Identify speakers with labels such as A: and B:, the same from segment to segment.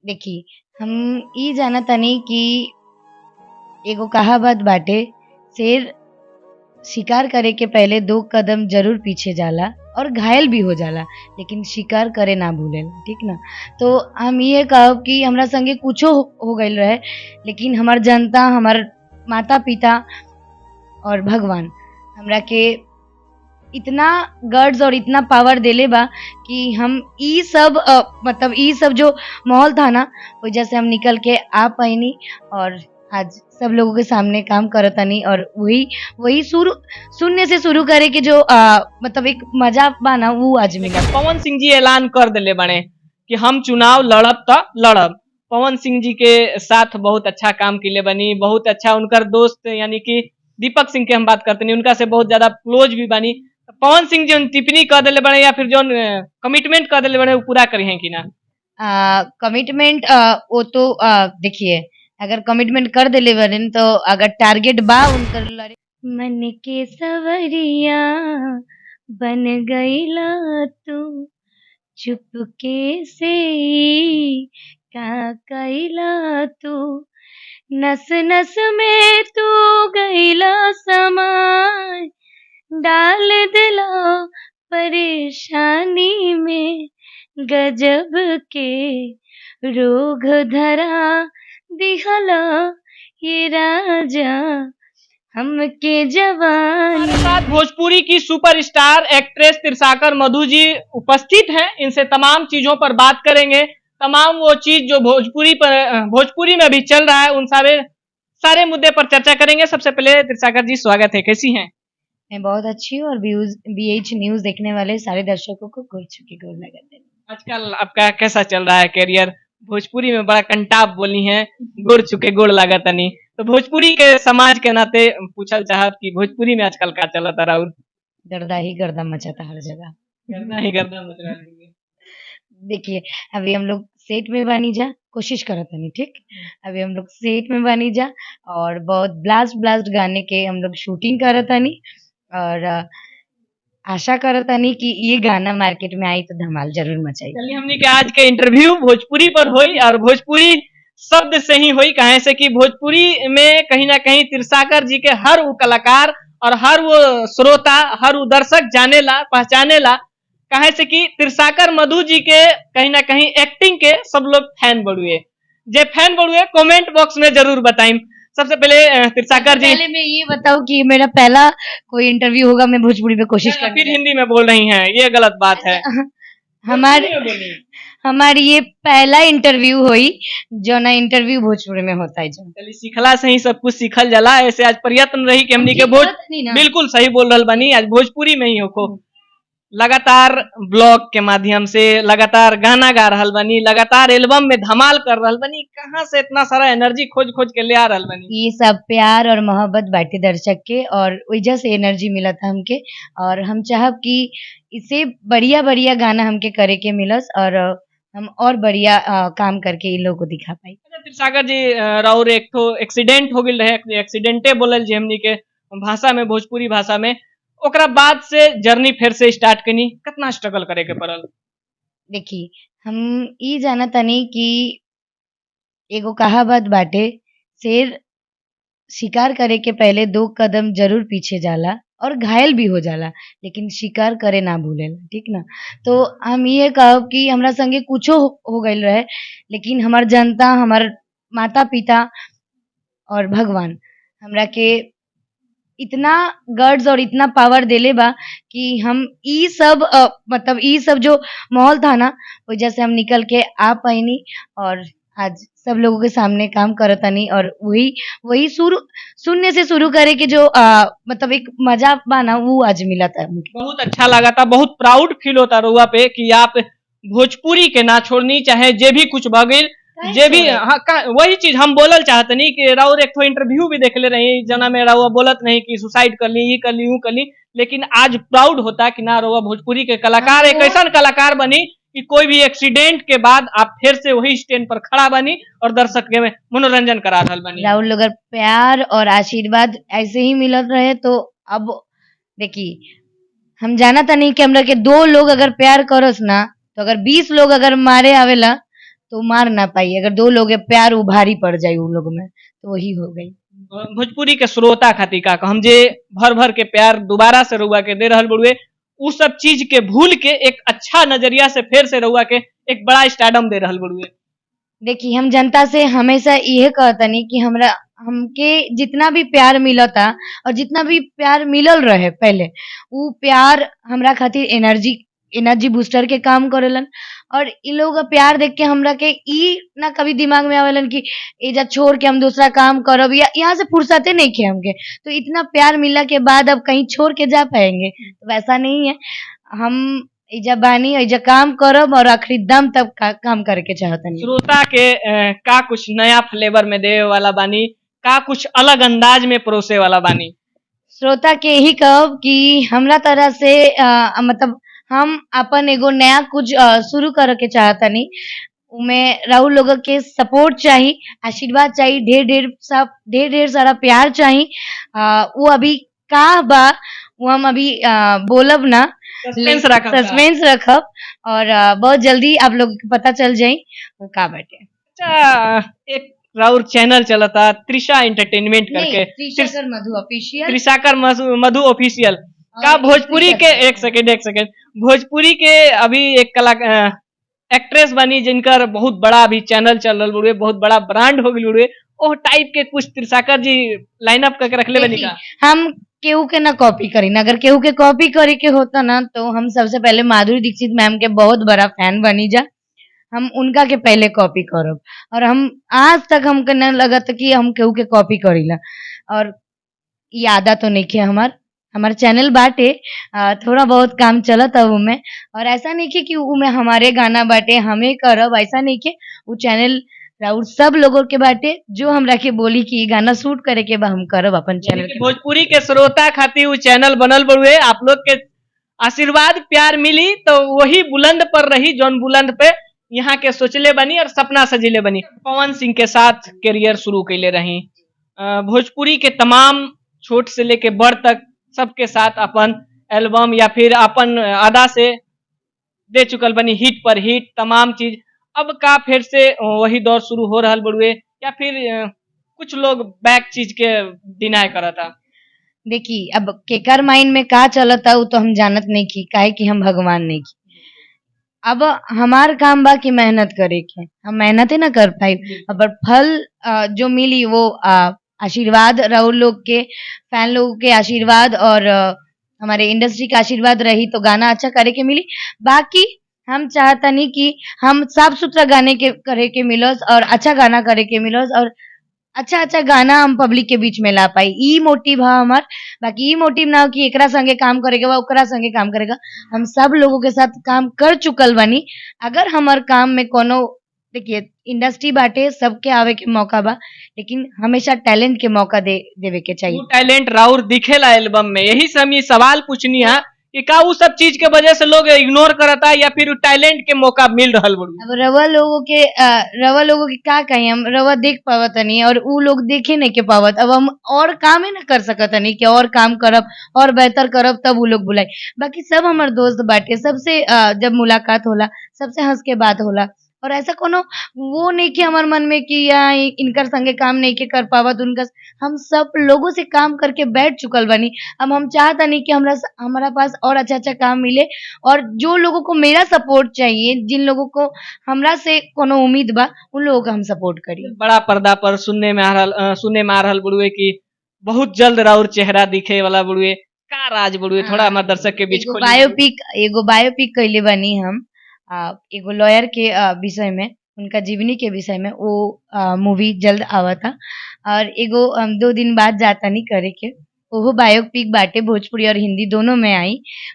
A: देखी, हम ई जानतानी कि एगो कहावत बाटे, शेर शिकार करे के पहले 2 कदम ज़रूर पीछे जाला और घायल भी हो जाला, लेकिन शिकार करे ना भूलेला, ठीक ना? तो हम ये कहब कि हमरा संगे कुछो हो गइल रहे, लेकिन हमर जनता, हमर माता-पिता और भगवान हमरा के इतना गट्स और इतना पावर देले बा कि हम ई सब मतलब ई सब जो माहौल था ना, वजह से हम निकल के आ पाइनी और आज सब लोगों के सामने काम करतानी और वही वही शुरू शून्य से शुरू करे के जो मतलब एक मजा बा ना, वो आज मिला।
B: लेकिन पवन सिंह जी ऐलान कर दिले बने कि हम चुनाव लड़ब त लड़ब। पवन सिंह जी के साथ बहुत अच्छा काम किले बनी, बहुत अच्छा उनकर दोस्त यानी कि दीपक सिंह के हम बात करते नहीं, उनका से बहुत ज्यादा क्लोज भी बनी। पवन सिंह जो टिप्पणी कर दिले बने या फिर जो कमिटमेंट कर दिले बने वो पूरा करी हैं कि ना?
A: कमिटमेंट वो तो देखिए, अगर कमिटमेंट कर देले बरन तो अगर टारगेट बा उनकर लड़े मन के सवरिया बन गईला तू चुपके से ई का कईला तू नस नस में तू गईला समाय डाल दिला परेशानी में गजब के रोग धरा दिहला ये राजा हमके जवानी।
B: हमारे साथ भोजपुरी की सुपरस्टार एक्ट्रेस तिरसाकर मधु जी उपस्थित हैं। इनसे तमाम चीजों पर बात करेंगे, तमाम वो चीज जो भोजपुरी में भी चल रहा है उन सारे मुद्दे पर चर्चा करेंगे। सबसे पहले तिरसाकर जी स्वागत है, कैसी हैं?
A: मैं बहुत अच्छी हूँ और BH न्यूज देखने वाले सारे दर्शकों को गोर छुके गोर लगा देना।
B: आजकल आपका कैसा चल रहा है कैरियर? भोजपुरी में बड़ा कंटाप बोली हैं, गुड़ चुके गुड़ लागत नहीं। तो भोजपुरी के समाज के नाते पूछल चाहत कि भोजपुरी में आजकल का चलता राहुल?
A: गर्दा ही गर्दा मचाता हर जगह।
B: करना ही करना मच रहा है।
A: देखिए, अभी हम लोग सेट में बानी जा, कोशिश करत तनी, ठीक? अभी हम लोग सेट में बानी जा और बहुत ब्लास्ट ब्लास्ट गाने के हम लोग शूटिंग करत तनी और आशा करत तनी कि ये गाना मार्केट में आई तो धमाल जरूर मचाई।
B: चलिए हमने के आज के इंटरव्यू भोजपुरी पर हुई और भोजपुरी शब्द से ही हुई, कहे से कि भोजपुरी में कहीं ना कहीं तिरसाकर जी के हर वो कलाकार और हर वो श्रोता, हर वो दर्शक जाने ला, पहचाने ला। कहे से कि तिरसाकर मधु जी के कहीं ना कहीं एक्टिंग के सब लोग फैन बढ़ुए। जे फैन बढ़ुए कमेंट बॉक्स में जरूर बताइम। सबसे पहले तिरसाकर जी,
A: पहले मैं ये बताऊं कि मेरा पहला कोई इंटरव्यू होगा, मैं भोजपुरी में कोशिश
B: फिर
A: करूंगी।
B: हिंदी में बोल रही हैं, ये गलत बात है।
A: हमारे
B: भोजपुरी में बोलिए।
A: हमारी ये पहला इंटरव्यू हुई जो ना इंटरव्यू भोजपुरी में होता है जो।
B: चलिए सीखला से ही सब कुछ सीखल जाला। ऐसे आज प्रयत्न रही कि हमनी के बिल्कुल सही बोल रहल बनी, आज भोजपुरी में ही होको। लगातार ब्लॉग के माध्यम से लगातार गाना गा रहल बनी, लगातार एल्बम में धमाल कर रहल बनी। कहाँ से इतना सारा एनर्जी खोज खोज के ले आ रहल बनी?
A: ये सब प्यार और मोहब्बत बाटे दर्शक के और वजह से एनर्जी मिला था हमके और हम चाहब कि इससे बढ़िया बढ़िया गाना हमके करे के मिलस और हम और बढ़िया काम करके इन लोगों को दिखा पाई।
B: तिरसाकर जी, राउर एक तो एक्सीडेंट हो गई रहे, एक्सीडेंटे बोलल जी हमनी के भाषा में, भोजपुरी भाषा में। ओकरा बाद से जर्नी फिर से स्टार्ट कनी, कितना स्ट्रगल करे के पड़ल?
A: देखी, हम ई जानतानी कि एगो कहावत बाटे, शेर शिकार करे के पहले 2 कदम जरूर पीछे जाला और घायल भी हो जाला, लेकिन शिकार करे ना भूलेला, ठीक ना? तो हम ये कहब कि हमरा संगे कुछो हो गइल रहे, लेकिन हमर जनता, हमर माता-पिता और भगवान हमरा के इतना गट्स और इतना पावर देले बा कि हम ई सब मतलब ई सब जो माहौल था ना, वजह से हम निकल के आ पाइनी और आज सब लोगों के सामने काम करतानी और वही वही शून्य से शुरू करे के जो मतलब एक मजा बा ना, वो आज मिला था हमके।
B: बहुत अच्छा लगा था, बहुत प्राउड फील होता रहुआ पे कि आप भोजपुरी के ना छोड़नी, चाहे जे भी कुछ भगिल जे भी। हाँ, वही चीज हम बोलल चाहते नहीं कि राउर एक तो इंटरव्यू भी देख ले रही जना में राउआ बोलत नहीं कि सुसाइड कर ली, ये कर ली, यूं कर ली, लेकिन आज प्राउड होता कि ना राउआ भोजपुरी के कलाकार, एक ऐसा कलाकार बनी कि कोई भी एक्सीडेंट के बाद आप फिर से वही स्टैंड पर खड़ा बनी और दर्शक के मनोरंजन करा रहल बनी।
A: राहुल लोग अगर प्यार और आशीर्वाद ऐसे ही मिलत रहे तो अब देखी, हम जाना था नहीं कि हमरा के 2 लोग अगर प्यार करस ना, तो अगर 20 लोग अगर मारे आवेला तो मार ना पाई। अगर दो लोग के प्यार उभारी पड़ जाए उन लोग में तो वही हो गई।
B: भोजपुरी के श्रोता खातिर का हम जे भर भर के प्यार दोबारा से रउआ के दे रहल बड़ुए, उ सब चीज के भूल के एक अच्छा नजरिया से फिर से रउआ के एक बड़ा स्टारडम दे रहल बड़ुए।
A: देखिए हम जनता से हमेशा इहे कहतनी कि हमरा हमके जितना भी प्यार मिलता और जितना भी प्यार मिलल रहे पहले, उ प्यार हमरा खातिर एनर्जी बूस्टर के काम करेलन। और इ लोग का प्यार देख के हमरा के ई ना कभी दिमाग में आवेलन कि एजा छोड़ के हम दूसरा काम करब, या यहाँ से फुर्सते नहीं खे हमके। तो इतना प्यार मिलला के बाद अब कहीं छोड़ के जा पाएंगे? तो वैसा नहीं है। हम एजा बानी, एजा काम करब और आखिरी दम तक काम करे के चाहतनी।
B: श्रोता के का कुछ नया फ्लेवर में देवे वाला बानी, का कुछ अलग अंदाज में परोसे वाला बानी?
A: श्रोता के यही कहब कि हमरा तरह से मतलब हम अपन एगो नया कुछ शुरू करे के चाहतनी। उमे राउर लोग के सपोर्ट चाही, आशीर्वाद चाही, ढेर सारा प्यार चाही। वो अभी का बा वो हम अभी बोलब ना, सस्पेंस रखब और बहुत जल्दी आप लोग को पता चल जाई वो का बाटे।
B: अच्छा, एक राउर चैनल चलता त्रिशा एंटरटेनमेंट करके, त्रिशाकर मधु ऑफिशियल का भोजपुरी के एक सेकंड भोजपुरी के अभी एक कला एक्ट्रेस बनी जिनकर बहुत बड़ा अभी चैनल चल रहा बुढ़े, बहुत बड़ा ब्रांड हो गई बुढ़े, ओ टाइप के कुछ त्रिशाकर जी लाइनअप करके रख ले बनी का?
A: हम केहू के ना कॉपी करी ना, अगर केहू के कॉपी करे के होता ना तो हम सबसे पहले माधुरी दीक्षित मैम के बहुत बड़ा फैन बनी जा, हम उनका के पहले कॉपी करब। और हम आज तक हमके न लगत कि हम केहू के कॉपी करीला, और ये आदत तो नहीं है। हमार चैनल बाटे, थोड़ा बहुत काम चलत अब उमे, और ऐसा नहीं है कि उमे हमारे गाना बाटे हमें करब, ऐसा नहीं है। वो चैनल राउर सब लोगों के बाटे जो हमरा के बोली कि गाना शूट करे के बा हम करब अपन चैनल के।
B: भोजपुरी के श्रोता खातिर वो चैनल बनल बड़ुए, आप लोग के आशीर्वाद प्यार मिली तो वही बुलंद पर रही जौन बुलंद पे यहाँ के सोचले बनी और सपना सजीले बनी। पवन सिंह के साथ करियर शुरू कैले रही, भोजपुरी के तमाम छोट से लेके बड़ तक सबके साथ अपन एल्बम या फिर अपन अदा से दे चुकल बनी, हिट पर हिट तमाम चीज। अब का फिर से वही दौर शुरू हो रहा बड़ुए, या फिर कुछ लोग बैक चीज के डिनाई करता?
A: देखी अब केकर माइंड में का चलता वो तो हम जानत नहीं की, काहे कि हम भगवान नहीं की। अब हमार काम बा कि मेहनत करे के, हम मेहनत ही ना कर पाई, अब फल जो मिली वो आशीर्वाद राउर लोग के, फैन लोगों के आशीर्वाद और हमारे इंडस्ट्री का आशीर्वाद रही तो गाना अच्छा करे के मिली। बाकी हम चाहता नहीं कि हम साफ सुथरा गाने के करे के मिलस और अच्छा गाना करे के मिलस और अच्छा गाना हम पब्लिक के बीच में ला पाई, ई मोटिव है हमार। बाकी ई मोटिव ना हो कि एकरा संगे काम करेगा वा ओकरा संगे काम करेगा। हम सब लोगों के साथ काम कर चुकल बानी। अगर हमार काम में कोनो, देखिए इंडस्ट्री बाटे सबके आवे के मौका बा, लेकिन हमेशा टैलेंट के मौका देवे के चाहिए।
B: वो टैलेंट राउर दिखेला एल्बम में, यही से हम ये सवाल पूछनी है कि का वो सब चीज के वजह से लोग इग्नोर करता या फिर टैलेंट के मौका मिल रहा बड़ू?
A: अब रवा लोगों के का कहीं, हम रवा देख पावत नहीं और वो लोग देखे नहीं के पावत। अब हम और काम ही ना कर सकत नहीं कि और काम करब और बेहतर करब तब वो लोग बुलाई। बाकी सब हमार दोस्त बाटे, सबसे जब मुलाकात होला सबसे हंस के बात होला, और ऐसा कोनो वो नहीं कि हमार मन में कि इनकर संगे काम नहीं के कर पावत उनका। हम सब लोगों से काम करके बैठ चुकल बनी। अब हम चाहता नहीं कि हमारा पास और अच्छा काम मिले, और जो लोगों को मेरा सपोर्ट चाहिए, जिन लोगों को हमरा से कोनो उम्मीद बा, उन लोगों का हम सपोर्ट करी।
B: बड़ा पर्दा पर सुनने में आ रहल बुढ़ुए की बहुत जल्द राउर चेहरा दिखे वाला बुढ़ुए, का राज बुढ़ुए? थोड़ा हमारे दर्शक के बीच
A: एगो बायोपिक कैले बनी हम, एगो लॉयर के विषय में, उनका जीवनी के विषय में। वो मूवी जल्द आवता और एगो 2 दिन बाद जाता नहीं करे के, वो बायोपिक बाटे, भोजपुरी और हिंदी दोनों में आई।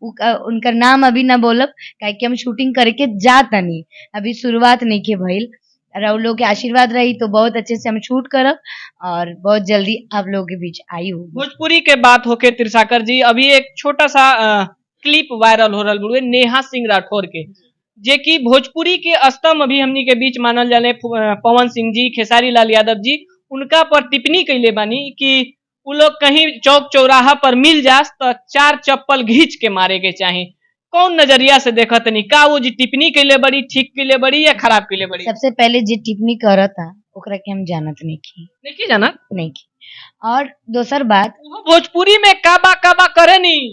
A: उनका नाम अभी ना बोलब काहे कि हम शूटिंग करे के जाता नहीं, अभी शुरुआत नहीं के भइल। और लोग के आशीर्वाद रही तो बहुत अच्छे से हम शूट करब और बहुत जल्दी आप लोगों के बीच आई हूँ।
B: भोजपुरी के बात होके त्रिशाकर जी, अभी एक छोटा सा क्लिप वायरल हो रहा बुढ़ुए नेहा सिंह राठौर के, जे की भोजपुरी के स्तंभ अभी हमनी के बीच मानल जाने पवन सिंह जी, खेसारी लाल यादव जी, उनका पर टिप्पणी कैले बानी कि वो लोग कहीं चौक चौराहा पर मिल जास तो 4 चप्पल घींच के मारे के चाही। कौन नजरिया से देखा तनी, का वो जी टिप्पणी के लिए बड़ी, ठीक के लिए बड़ी या खराब के लिए बड़ी?
A: सबसे पहले जे टिप्पणी करता ओकरा के हम जानत नहीं
B: नहीं जाना
A: की। और दोसर बात
B: वो भोजपुरी में काबा काबा करे नहीं,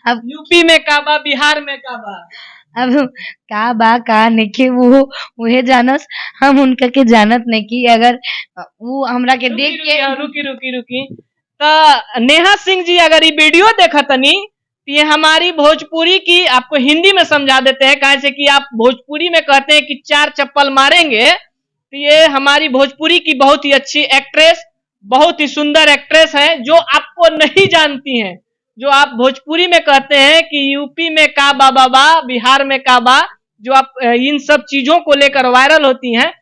A: अब
B: यूपी में काबा, बिहार में काबा।
A: अब का बा का नइखे वो उहे जानस, हम उनका के जानत नहीं की। अगर वो हमरा के देख के
B: रुकी तो नेहा सिंह जी अगर ये वीडियो देखा तनी तो ये हमारी भोजपुरी की, आपको हिंदी में समझा देते हैं, कैसे कि आप भोजपुरी में कहते हैं कि 4 चप्पल मारेंगे, तो ये हमारी भोजपुरी की बहुत ही अच्छी एक्ट्रेस, बहुत ही सुंदर एक्ट्रेस है, जो आपको नहीं जानती हैं, जो आप भोजपुरी में कहते हैं कि यूपी में काबा बाबा, बिहार में काबा, जो आप इन सब चीजों को लेकर वायरल होती हैं,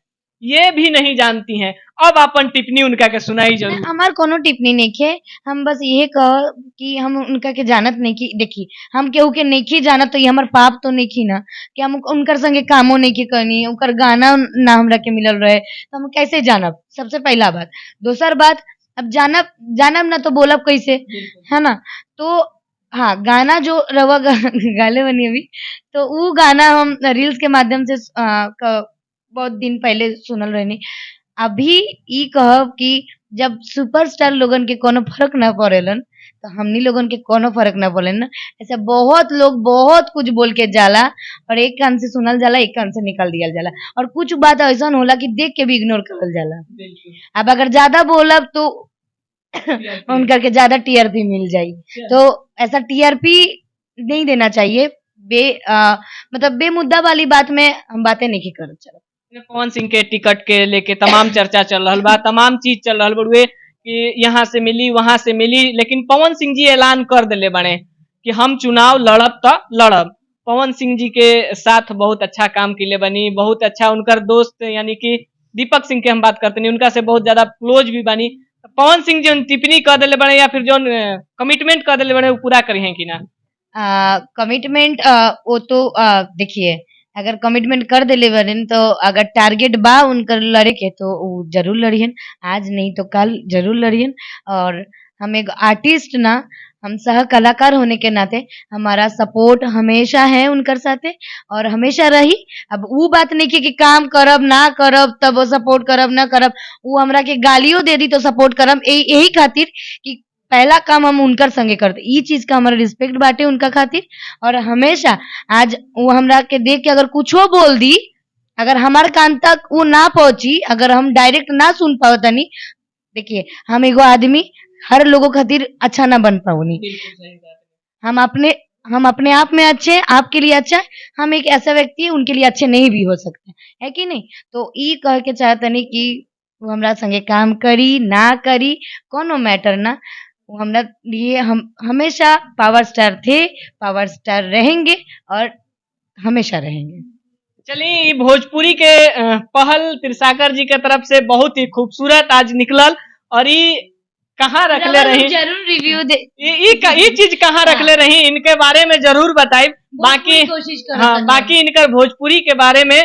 B: ये भी नहीं जानती हैं। अब अपन टिप्पणी उनका के सुनाई जरूर।
A: हमार कोनो टिप्पणी नहीं खे, हम बस ये कह कि हम उनका के जानत नहीं की। देखी हम केहू के नहीं की जानत तो ये हमार पाप तो नहीं की ना कि हम उनकर संगे कामो नहीं की करनी, उनकर गाना ना हमरा के मिलल रहे तो हम कैसे जानब, सबसे पहला बात। दोसर बात, अब जानब ना तो बोलब कैसे, है ना। तो हाँ, गाना जो रवा गाले बनी अभी, तो वो गाना हम रील्स के माध्यम से बहुत दिन पहले सुनल रहनी। अभी ई कहब कि जब सुपरस्टार लोगन के कोनो फर्क ना पड़ेलन तो हमनी लोगन के कोनो फर्क ना पड़ेलन ना। ऐसे बहुत लोग बहुत कुछ बोल के जाला और एक कान से सुनल जाला, एक कान से निकाल दिया जाला, और कुछ बात ऐसा होला कि देख के भी इग्नोर करल जाला। अब अगर ज्यादा बोलब तो उनका के ज्यादा टीआरपी मिल जाई, तो ऐसा टीआरपी नहीं देना चाहिए। मतलब बेमुद्दा वाली बात में हम बातें नहीं कर चल।
B: पवन सिंह के टिकट के लेके तमाम चर्चा चल रहा बा, तमाम चीज चल रहा बड़ुए कि यहाँ से मिली वहां से मिली, लेकिन पवन सिंह जी ऐलान कर दिले बने कि हम चुनाव लड़ब तो लड़ब। पवन सिंह जी के साथ बहुत अच्छा काम के लिए बनी, बहुत अच्छा उनकर दोस्त यानी कि दीपक सिंह के हम बात करते नहीं, उनका से बहुत ज्यादा क्लोज भी बनी। पवन सिंह जी टिप्पणी कर दिले बने या फिर जो कमिटमेंट कर दिले बने वो पूरा करी है कि ना?
A: कमिटमेंट वो तो देखिए, अगर कमिटमेंट कर दिले बरन तो अगर टारगेट बा उनकर लड़े के तो वो जरूर लड़ियन, आज नहीं तो कल जरूर लड़ियन। और हम एक आर्टिस्ट ना, हम सह कलाकार होने के नाते हमारा सपोर्ट हमेशा है उनकर साथे और हमेशा रही। अब वो बात नहीं कि काम करब ना करब तब वो सपोर्ट करब ना करब, वो हमरा के गालियों दे दी तो सपोर्ट करब, यही खातिर कि पहला काम हम उनकर संगे करते। ई चीज का हमारा रिस्पेक्ट बाटे उनका खातिर। और हमेशा आज वो हमरा के देख के अगर कुछो बोल दी, अगर हमार कान तक वो ना पहुंची, अगर हम डायरेक्ट ना सुन पाओ तनी, देखिए हम एगो आदमी हर लोगों खातिर अच्छा ना बन पाओनी। हम अपने आप में अच्छे, आपके लिए अच्छा है, हम एक ऐसा व्यक्ति है उनके लिए अच्छे नहीं भी हो सकते, है कि नहीं। तो ई कह के चाहतनी कि वो हमरा संगे काम करी ना करी कोनो मैटर ना, वो हमरा लिए हम हमेशा पावर स्टार थे, पावर स्टार रहेंगे और हमेशा रहेंगे।
B: चलिए, भोजपुरी के पहल त्रिसागर जी के तरफ से बहुत ही खूबसूरत आज निकलल, और ये कहाँ रखले रही,
A: जरूर रिव्यू दे,
B: ये चीज कहाँ रखले रही इनके बारे में जरूर बताई। बाकी हाँ, बाकी इनकर भोजपुरी के बारे में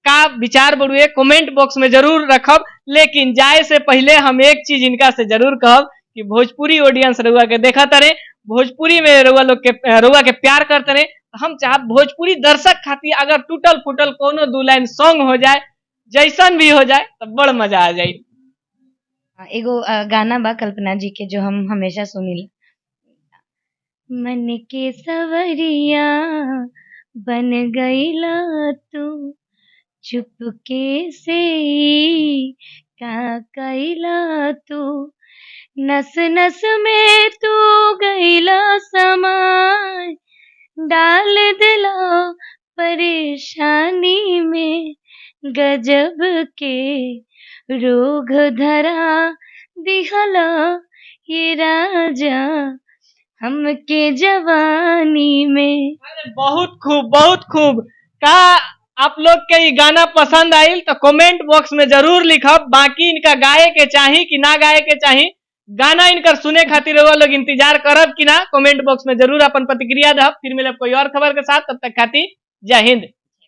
B: का विचार बड़ुए कमेंट बॉक्स में जरूर रखब। लेकिन जाए से पहले हम एक चीज इनका से जरूर कहब कि भोजपुरी ऑडियंस रउआ के देखा तरे, भोजपुरी में रउआ के प्यार करते रहे। हम चाहब भोजपुरी दर्शक खातिर अगर टूटल फूटल कोनो 2 लाइन सॉन्ग हो जाए, जैसन भी हो जाए, तो बड़ मजा आ जाए।
A: एगो गाना बा कल्पना जी के जो हम हमेशा सुनिल, मन के सवरिया बन गईला तू चुपके से का कैला तू, नस नस में तू गईला समाय, डाल दिला परेशानी में, गजब के रोग धरा दिहला ये राजा हमके जवानी में।
B: बहुत खूब, बहुत खूब। का आप लोग के ये गाना पसंद आइल तो कमेंट बॉक्स में जरूर लिखब। बाकी इनका गाए के चाही कि ना गाए के चाही, गाना इनकर सुने खातिर वो लोग इंतजार करब कि ना, कमेंट बॉक्स में जरूर अपन प्रतिक्रिया दब। फिर मिलब कोई और खबर के साथ, तब तक खातिर जय हिंद।